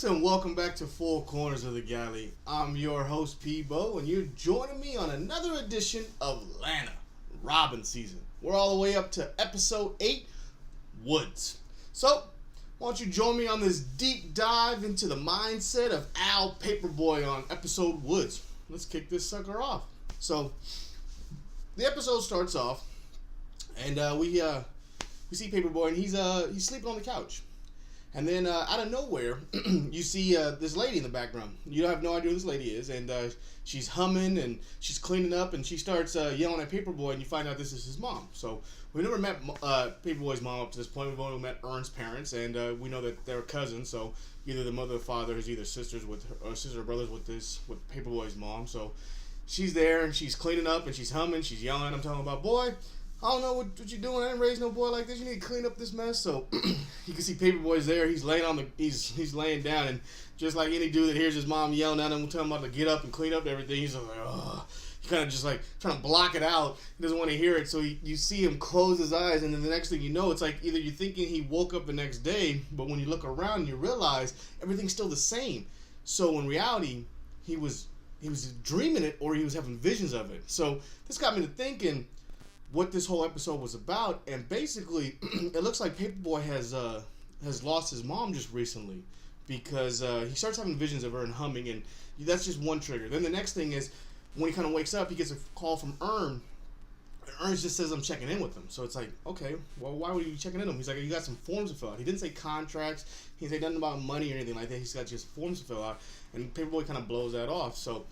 folks, and welcome back to Four Corners of the Galley. I'm your host PBO, and you're joining me on another edition of Atlanta Robbin season. We're all the way up to episode 8, Woods. So, why don't you join me on this deep dive into the mindset of Al Paperboy on episode Woods. Let's kick this sucker off. So, the episode starts off, and we see Paperboy, and he's sleeping on the couch. And then out of nowhere, you see this lady in the background. You have no idea who this lady is, and she's humming and she's cleaning up, and she starts yelling at Paperboy, and you find out this is his mom. So we never met Paperboy's mom up to this point. We've only met Ern's parents, and we know that they're cousins. So either the mother or father is either sisters or brothers with Paperboy's mom. So she's there and she's cleaning up and she's humming, she's yelling. I'm talking about, boy, I don't know what you're doing. I didn't raise no boy like this. You need to clean up this mess. So you can see Paperboy's there. He's laying he's laying down, and just like any dude that hears his mom yelling at him, telling him about to get up and clean up everything, he's like, oh. He kind of just like trying to block it out. He doesn't want to hear it. So you see him close his eyes, and then the next thing you know, it's like either you're thinking he woke up the next day, but when you look around, you realize everything's still the same. So in reality, he was dreaming it, or he was having visions of it. So this got me to thinking what this whole episode was about, and basically it looks like Paperboy has lost his mom just recently, because he starts having visions of her and humming, and that's just one trigger. Then the next thing is when he kind of wakes up, he gets a call from Ern, and Ern just says, I'm checking in with him. So it's like, okay, well, why would you be checking in with him? He's like, you got some forms to fill out. He didn't say contracts, he didn't say nothing about money or anything like that. He's got just forms to fill out, and Paperboy kind of blows that off. So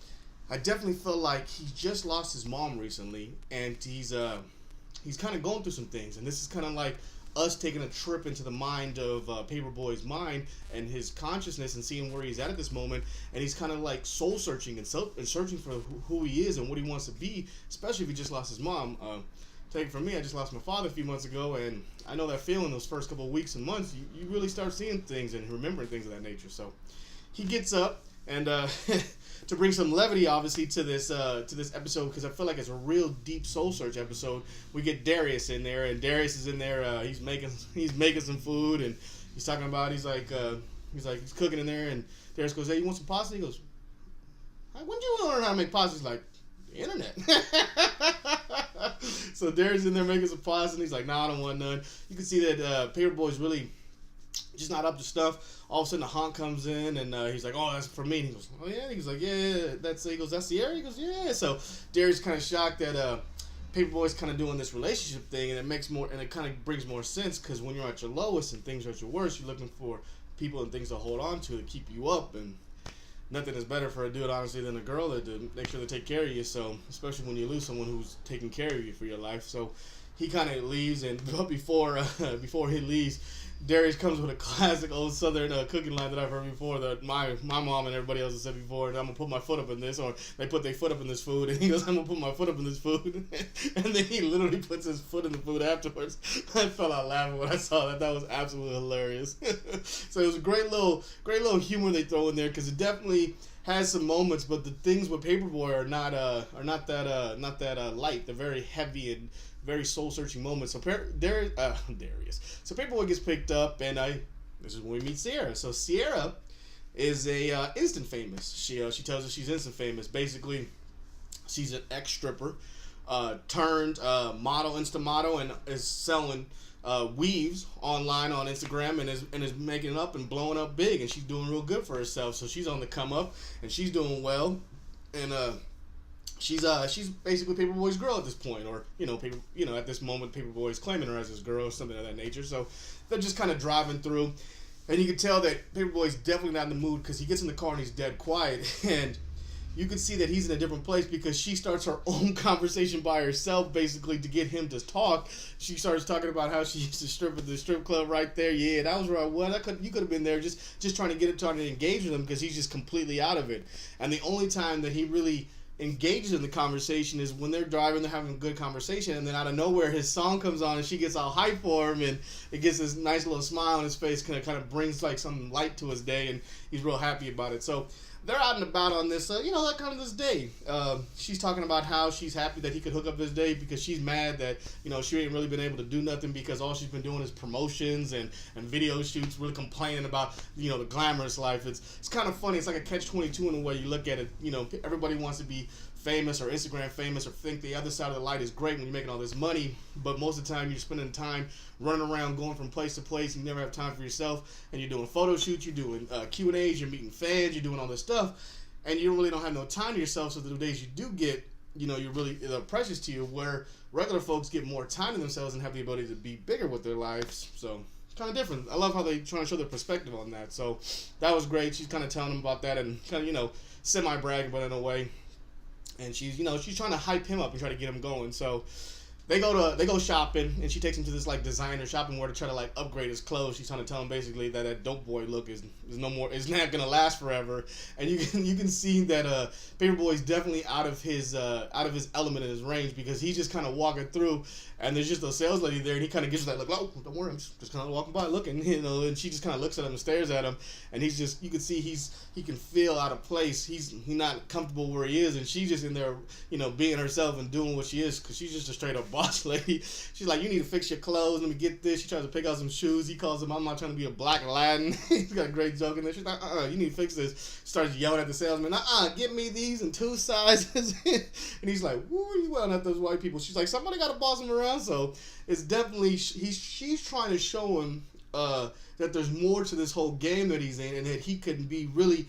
I definitely feel like he just lost his mom recently, and he's kind of going through some things, and this is kind of like us taking a trip into the mind of Paperboy's mind and his consciousness and seeing where he's at this moment, and he's kind of like soul searching and searching for who he is and what he wants to be, especially if he just lost his mom. Take it from me, I just lost my father a few months ago, and I know that feeling those first couple of weeks and months, you really start seeing things and remembering things of that nature. So he gets up, and to bring some levity, obviously, to this episode, because I feel like it's a real deep soul search episode. We get Darius in there, and Darius is in there. He's making some food, and he's talking about he's cooking in there, and Darius goes, "Hey, you want some pasta?" He goes, "When did you learn how to make pasta?" He's like, "The internet." So Darius is in there making some pasta, and he's like, "Nah, I don't want none." You can see that Paperboy's really just not up to stuff. All of a sudden, the honk comes in, and he's like, "Oh, that's for me." And he goes, "Oh yeah." He goes like, "Yeah, that's." He goes, "That's Sierra." He goes, "Yeah." So Darius kind of shocked that Paperboy's kind of doing this relationship thing, and it kind of brings more sense, because when you're at your lowest and things are at your worst, you're looking for people and things to hold on to keep you up, and nothing is better for a dude, honestly, than a girl to make sure they take care of you. So especially when you lose someone who's taking care of you for your life. So he kind of leaves, and but before he leaves, Darius comes with a classic old Southern cooking line that I've heard before, that my mom and everybody else has said before, and I'm going to put my foot up in this, or they put their foot up in this food, and he goes, "I'm going to put my foot up in this food," and then he literally puts his foot in the food afterwards. I fell out laughing when I saw that. That was absolutely hilarious. So it was a great little humor they throw in there, because it definitely has some moments, but the things with Paperboy are not that light. They're very heavy and very soul-searching moments. So Darius. So Paperboy gets picked up, and this is when we meet Sierra. So Sierra is a instant famous. She tells us she's instant famous. Basically, she's an ex-stripper turned model, Insta model, and is selling weaves online on Instagram, and is making it up and blowing up big, and she's doing real good for herself. So she's on the come up, and she's doing well, and she's basically Paperboy's girl at this point, or at this moment Paperboy's claiming her as his girl or something of that nature. So they're just kind of driving through, and you can tell that Paperboy's definitely not in the mood, because he gets in the car and he's dead quiet, and you can see that he's in a different place, because she starts her own conversation by herself, basically, to get him to talk. She starts talking about how she used to strip at the strip club right there. Yeah, that was where I was. You could have been there, just trying to engage with him, because he's just completely out of it. And the only time that he really engages in the conversation is when they're driving, they're having a good conversation, and then out of nowhere his song comes on, and she gets all hype for him, and it gets this nice little smile on his face, kind of brings like some light to his day, and he's real happy about it. So they're out and about on this, that kind of this day. She's talking about how she's happy that he could hook up this day because she's mad that, she ain't really been able to do nothing because all she's been doing is promotions and video shoots, really complaining about, the glamorous life. It's kind of funny. It's like a catch-22 in the way you look at it. Everybody wants to be famous or Instagram famous or think the other side of the light is great when you're making all this money, but most of the time you're spending time running around going from place to place and you never have time for yourself, and you're doing photo shoots, you're doing Q&As, you're meeting fans, you're doing all this stuff, and you really don't have no time to yourself. So the days you do get, you're really precious to you, where regular folks get more time to themselves and have the ability to be bigger with their lives. So it's kind of different. I love how they try to show their perspective on that. So that was great. She's kind of telling them about that and kind of semi-bragging, but in a way. And she's trying to hype him up and try to get him going. So they go shopping, and she takes him to this like designer shopping mall to try to like upgrade his clothes. She's trying to tell him basically that dope boy look is not gonna last forever. And you can see that Paperboy's definitely out of his element in his range, because he's just kind of walking through, and there's just a sales lady there, and he kind of gives her that look, oh, don't worry, I'm just kind of walking by looking, and she just kind of looks at him and stares at him, and you can see he can feel out of place. He's not comfortable where he is, and she's just in there, being herself and doing what she is, because she's just a straight up boss lady. She's like, you need to fix your clothes, let me get this. She tries to pick out some shoes. He calls him, I'm not trying to be a black Aladdin. He's got a great joke in there. She's like, you need to fix this. Starts yelling at the salesman, get me these in 2 sizes. And he's like, who are you yelling at those white people? She's like, somebody got to boss him around. So it's definitely, she's trying to show him that there's more to this whole game that he's in, and that he could be really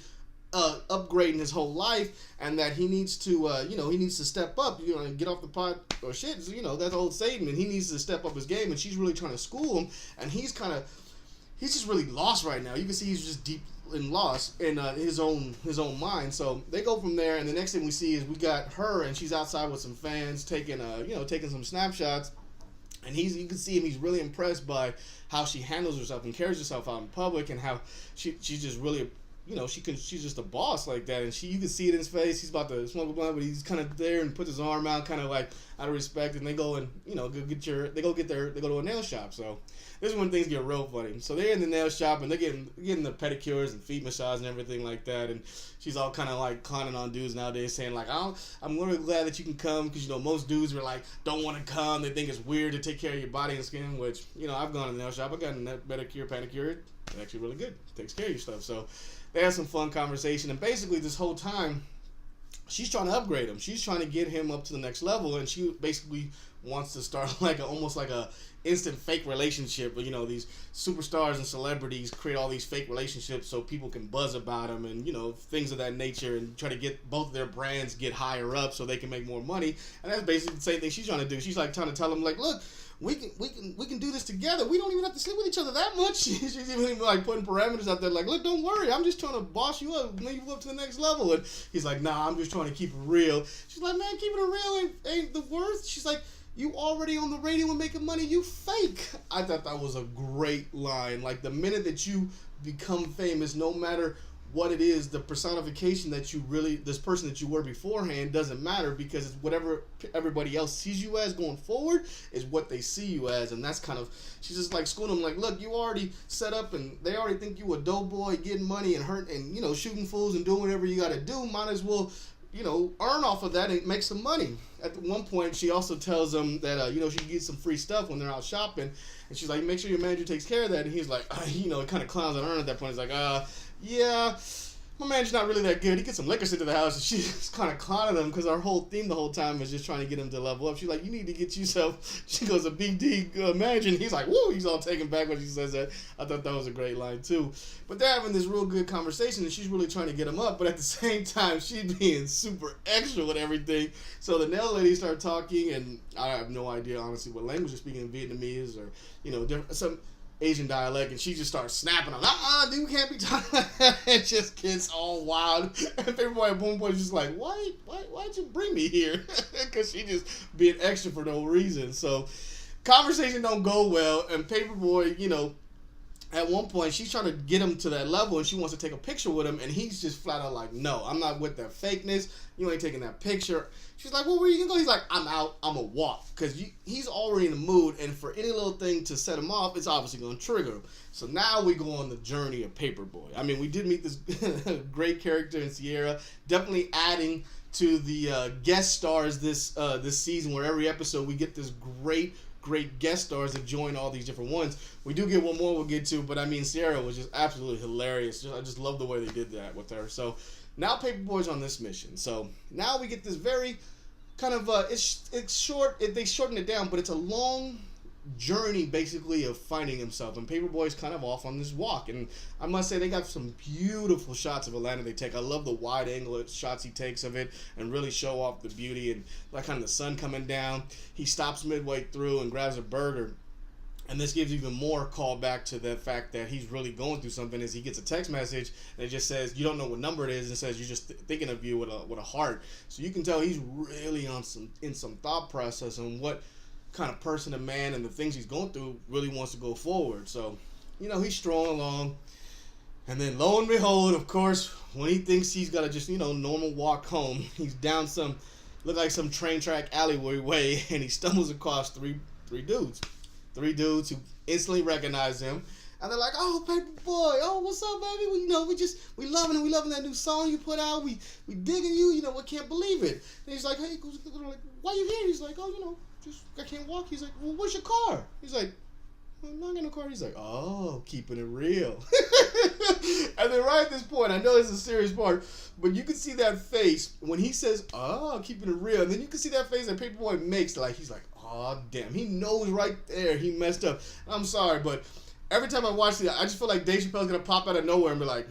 upgrading his whole life, and that he needs to he needs to step up, and get off the pot or shit. That's old Satan, and he needs to step up his game, and she's really trying to school him, and he's just really lost right now. You can see he's just deep in lost in his own mind. So they go from there, and the next thing we see is we got her, and she's outside with some fans taking some snapshots, and you can see him. He's really impressed by how she handles herself and carries herself out in public, and how she's just really, she's just a boss like that, and you can see it in his face. He's about to smoke a blunt, but he's kind of there and puts his arm out, kind of like out of respect. And they go and they go to a nail shop. So this is when things get real funny. So they're in the nail shop, and they're getting the pedicures and feet massage and everything like that. And she's all kind of like clowning on dudes nowadays, saying like, I'm really glad that you can come, because most dudes are like, don't want to come. They think it's weird to take care of your body and skin. Which I've gone to the nail shop. I got a pedicure, pedicure. It's actually really good. It takes care of your stuff. So they had some fun conversation, and basically this whole time, she's trying to upgrade him. She's trying to get him up to the next level, and she basically wants to start almost like a instant fake relationship. But these superstars and celebrities create all these fake relationships so people can buzz about them, and things of that nature, and try to get both of their brands get higher up so they can make more money. And that's basically the same thing she's trying to do. She's like trying to tell them like, look, we can do this together. We don't even have to sleep with each other that much. She's even like putting parameters out there like, look, don't worry, I'm just trying to boss you up, move you up to the next level. And he's like, nah, I'm just trying to keep it real. She's like, man, keeping it real ain't the worst. She's like, you already on the radio and making money, you fake. I thought that was a great line. Like, the minute that you become famous, no matter what it is, the personification that this person that you were beforehand doesn't matter, because it's whatever everybody else sees you as going forward is what they see you as. And that's kind of, she's just like schooling them like, look, you already set up, and they already think you a dope boy getting money and hurt and shooting fools and doing whatever you got to do. Might as well earn off of that and make some money. At one point, she also tells them that, she can get some free stuff when they're out shopping. And she's like, make sure your manager takes care of that. And he's like, it kind of clowns on her at that point. He's like, yeah, my manager's not really that good. He gets some liquor sent to the house, and she's kind of clowning him, because our whole theme the whole time is just trying to get him to level up. She's like, you need to get yourself, she goes, a BD manager. And he's like, woo, he's all taken back when she says that. I thought that was a great line too. But they're having this real good conversation, and she's really trying to get him up, but at the same time, she's being super extra with everything. So the nail lady started talking, and I have no idea, honestly, what language they're speaking, Vietnamese or, some Asian dialect, and she just starts snapping on, dude, can't be talking like that. It just gets all wild. And Paperboy at one point is just like, why'd you bring me here? Because she just being extra for no reason. So conversation don't go well, and Paperboy, at one point she's trying to get him to that level and she wants to take a picture with him, and he's just flat out like, no, I'm not with that fakeness. You ain't taking that picture. She's like, well, where you gonna go? He's like, I'm out. I'm gonna walk, because he's already in the mood, and for any little thing to set him off, it's obviously gonna trigger him. So now we go on the journey of Paperboy. I mean, we did meet this great character in Sierra, definitely adding to the guest stars this season, where every episode we get this great guest stars that join all these different ones. We do get one more we'll get to, but I mean, Sierra was just absolutely hilarious. I just love the way they did that with her. So now Paperboy's on this mission. So now we get this very kind of it's short. They shorten it down, but it's a long journey basically of finding himself, and Paperboy's kind of off on this walk. And I must say, they got some beautiful shots of Atlanta they take. I love the wide angle shots he takes of it and really show off the beauty and like kind of the sun coming down. He stops midway through and grabs a burger, and this gives even more call back to the fact that he's really going through something. As he gets a text message and it just says, you don't know what number it is, and it says, you're just thinking of you with a heart. So you can tell he's really in some thought process on what kind of person and man and the things he's going through really wants to go forward. So, he's strolling along, and then lo and behold, of course, when he thinks he's got to just, normal walk home, he's down look like some train track alleyway, and he stumbles across three dudes who instantly recognize him. And they're like, oh, Paperboy, oh, what's up, baby? We loving that new song you put out. We digging you, we can't believe it. And he's like, hey, why you here? He's like, oh, I can't walk. He's like, well, where's your car? He's like, well, I'm not got no car. He's like, oh, keeping it real. And then right at this point, I know this is a serious part, but you can see that face when he says, oh, keeping it real. And then you can see that face that Paperboy makes, like, he's like, oh, damn. He knows right there he messed up. I'm sorry, but every time I watch it, I just feel like Dave Chappelle's going to pop out of nowhere and be like,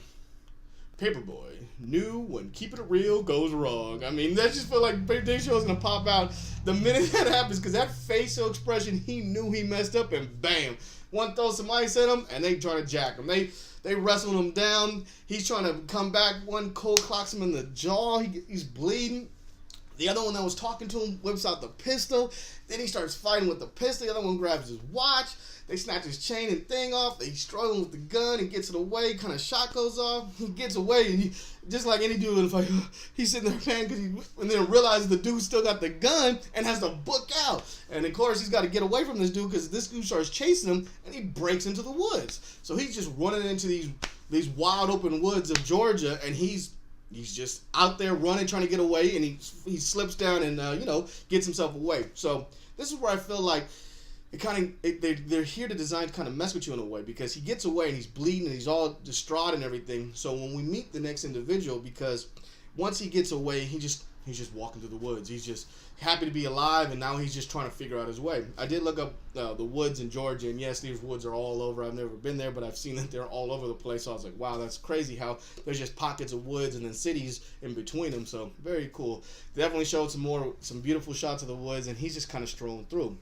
Paperboy knew when keeping it real goes wrong. I mean, that just feel like Dave Chappelle's going to pop out the minute that happens, because that facial expression, he knew he messed up, and bam, one throws some ice at him, and they try to jack him. They wrestle him down. He's trying to come back. One cold clocks him in the jaw. He's bleeding. The other one that was talking to him whips out the pistol. Then he starts fighting with the pistol. The other one grabs his watch. They snatch his chain and thing off. They struggle with the gun and gets it away. Kind of shot goes off. He gets away, and he, just like any dude, it's like he's sitting there panic and then realizes the dude still got the gun and has to book out. And of course, he's got to get away from this dude, because this dude starts chasing him, and he breaks into the woods. So he's just running into these wild open woods of Georgia, and he's just out there running, trying to get away, and he slips down and gets himself away. So this is where I feel like they're here to design to kind of mess with you in a way, because he gets away and he's bleeding and he's all distraught and everything. So when we meet the next individual, because once he gets away, he's just walking through the woods. He's just happy to be alive, and now he's just trying to figure out his way. I did look up the woods in Georgia, and yes, these woods are all over. I've never been there, but I've seen that they're all over the place. So I was like, wow, that's crazy how there's just pockets of woods and then cities in between them. So very cool. Definitely showed some beautiful shots of the woods, and he's just kind of strolling through.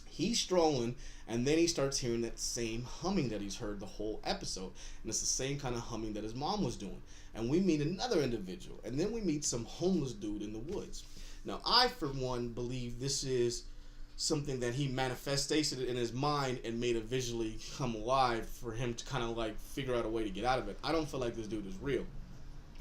He's strolling, and then he starts hearing that same humming that he's heard the whole episode. And it's the same kind of humming that his mom was doing. And we meet another individual, and then we meet some homeless dude in the woods. Now, I, for one, believe this is something that he manifested in his mind and made it visually come alive for him to kind of like figure out a way to get out of it. I don't feel like this dude is real.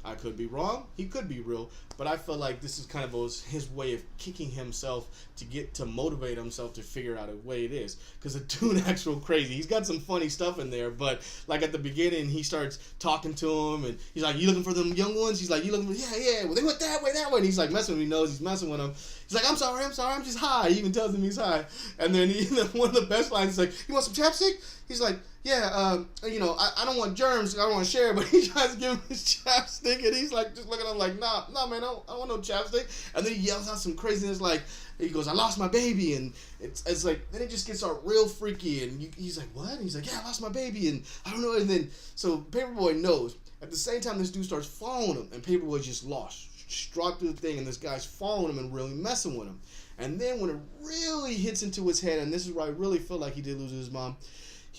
I could be wrong. He could be real, but I feel like this is kind of his way of kicking himself to motivate himself to figure out a way it is. Because the dude acts real crazy. He's got some funny stuff in there, but like at the beginning, he starts talking to him, and he's like, "You looking for them young ones?" He's like, "You looking for?" Yeah. Well, they went that way. And he's like messing with him. He knows he's messing with him. He's like, I'm sorry, I'm just high. He even tells him he's high. And then one of the best lines is like, "You want some chapstick?" He's like, "Yeah, I don't want germs. I don't want to share." But he tries to give him his chapstick, and he's like, just looking at him like, nah, man, I don't want no chapstick. And then he yells out some craziness like, he goes, "I lost my baby," and it's like, then it just gets all real freaky, and he's like, "What?" And he's like, "Yeah, I lost my baby," and I don't know. And then so Paperboy knows. At the same time, this dude starts following him, and Paperboy's just lost, struck through the thing, and this guy's following him and really messing with him. And then when it really hits into his head, and this is where I really feel like he did lose his mom.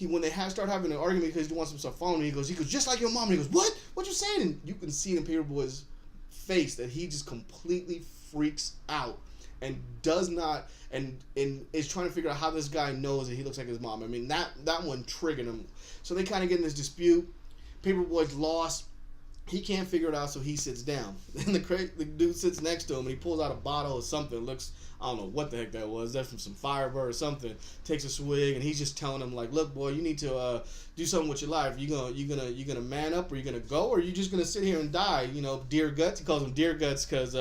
When they start having an argument because he wants himself following, he goes, "Just like your mom." And he goes, "What? What you saying?" And you can see in Paperboy's face that he just completely freaks out. and does not and is trying to figure out how this guy knows that he looks like his mom. I mean, that one triggered him. So they kind of get in this dispute. Paperboy's lost. He can't figure it out, so he sits down. And the dude sits next to him, and he pulls out a bottle or something. Looks, I don't know what the heck that was. That's from some Firebird or something. Takes a swig, and he's just telling him like, "Look, boy, you need to do something with your life. You gonna man up, or you gonna go, or you just gonna sit here and die? You know, dear guts." He calls him dear guts because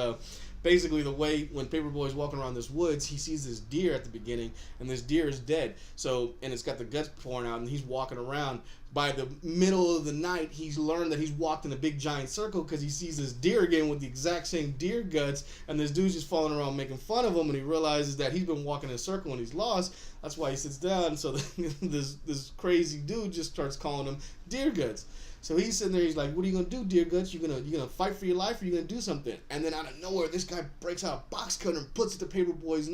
basically the way when Paperboy's walking around this woods, he sees this deer at the beginning, and this deer is dead. So, and it's got the guts pouring out, and he's walking around. By the middle of the night, he's learned that he's walked in a big giant circle because he sees this deer again with the exact same deer guts, and this dude's just falling around making fun of him, and he realizes that he's been walking in a circle and he's lost. That's why he sits down. So this crazy dude just starts calling him deer guts. So he's sitting there, he's like, "What are you gonna do, dear guts? You gonna fight for your life, or you gonna do something?" And then out of nowhere, this guy breaks out a box cutter and puts it to Paperboy's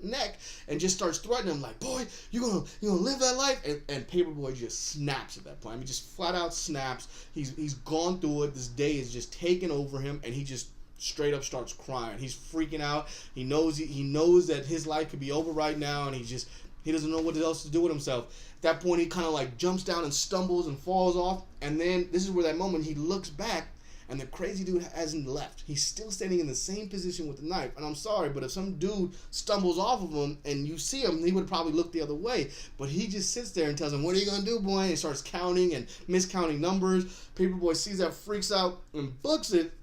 neck and just starts threatening him, like, "Boy, you gonna live that life?" And Paperboy just snaps at that point. I mean, just flat out snaps. He's gone through it. This day is just taken over him, and he just straight up starts crying. He's freaking out. He knows that his life could be over right now, and he doesn't know what else to do with himself. At that point, he kind of like jumps down and stumbles and falls off. And then this is where that moment he looks back, and the crazy dude hasn't left. He's still standing in the same position with the knife. And I'm sorry, but if some dude stumbles off of him and you see him, he would probably look the other way. But he just sits there and tells him, "What are you gonna do, boy?" And starts counting and miscounting numbers. Paperboy sees that, freaks out, and books it,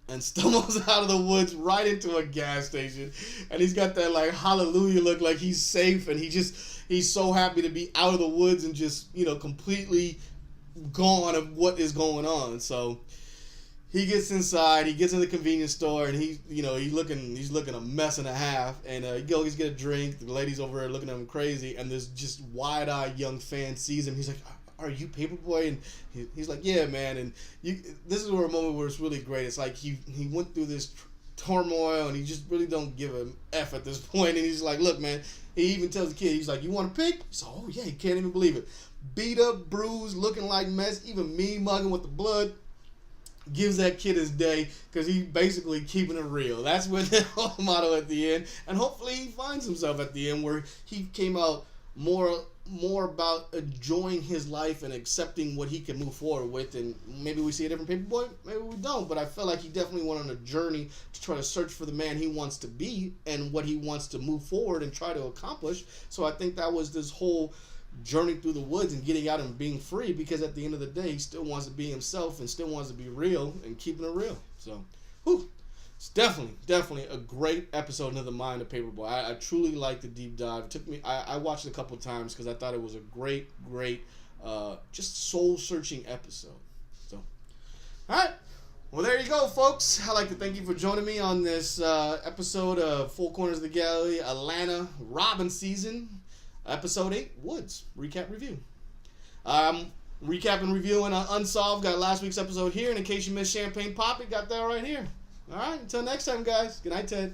and stumbles out of the woods right into a gas station. And he's got that like hallelujah look, like he's safe, and he's so happy to be out of the woods and just, completely gone of what is going on. So he gets inside, he gets in the convenience store, and he's looking a mess and a half. And he goes get a drink. The lady's over there looking at him crazy, and this just wide-eyed young fan sees him. He's like, "Are you Paperboy?" And he's like, "Yeah, man." And this is where a moment where it's really great. It's like he went through this turmoil, and he just really don't give a F at this point. And he's like, "Look, man," he even tells the kid, he's like, "You want a pick?" He's like, "Oh, yeah," he can't even believe it. Beat up, bruised, looking like mess, even me mugging with the blood. Gives that kid his day because he's basically keeping it real. That's what the whole motto at the end. And hopefully he finds himself at the end where he came out more about enjoying his life and accepting what he can move forward with. And maybe we see a different Paperboy, maybe we don't, but I feel like he definitely went on a journey to try to search for the man he wants to be and what he wants to move forward and try to accomplish. So I think that was this whole journey through the woods and getting out and being free, because at the end of the day he still wants to be himself and still wants to be real and keeping it real. So it's definitely a great episode into the mind of Paperboy. I truly liked the deep dive. It took me, I watched it a couple times because I thought it was a great just soul-searching episode. So, alright, well, there you go, folks. I'd like to thank you for joining me on this episode of Four Corners of the Galley, Atlanta Robbin season, episode 8, Woods, recap review. Recap and reviewing Unsolved. Got last week's episode here, and in case you missed Champagne Pop, it got that right here. All right, until next time, guys. Good night, Ted.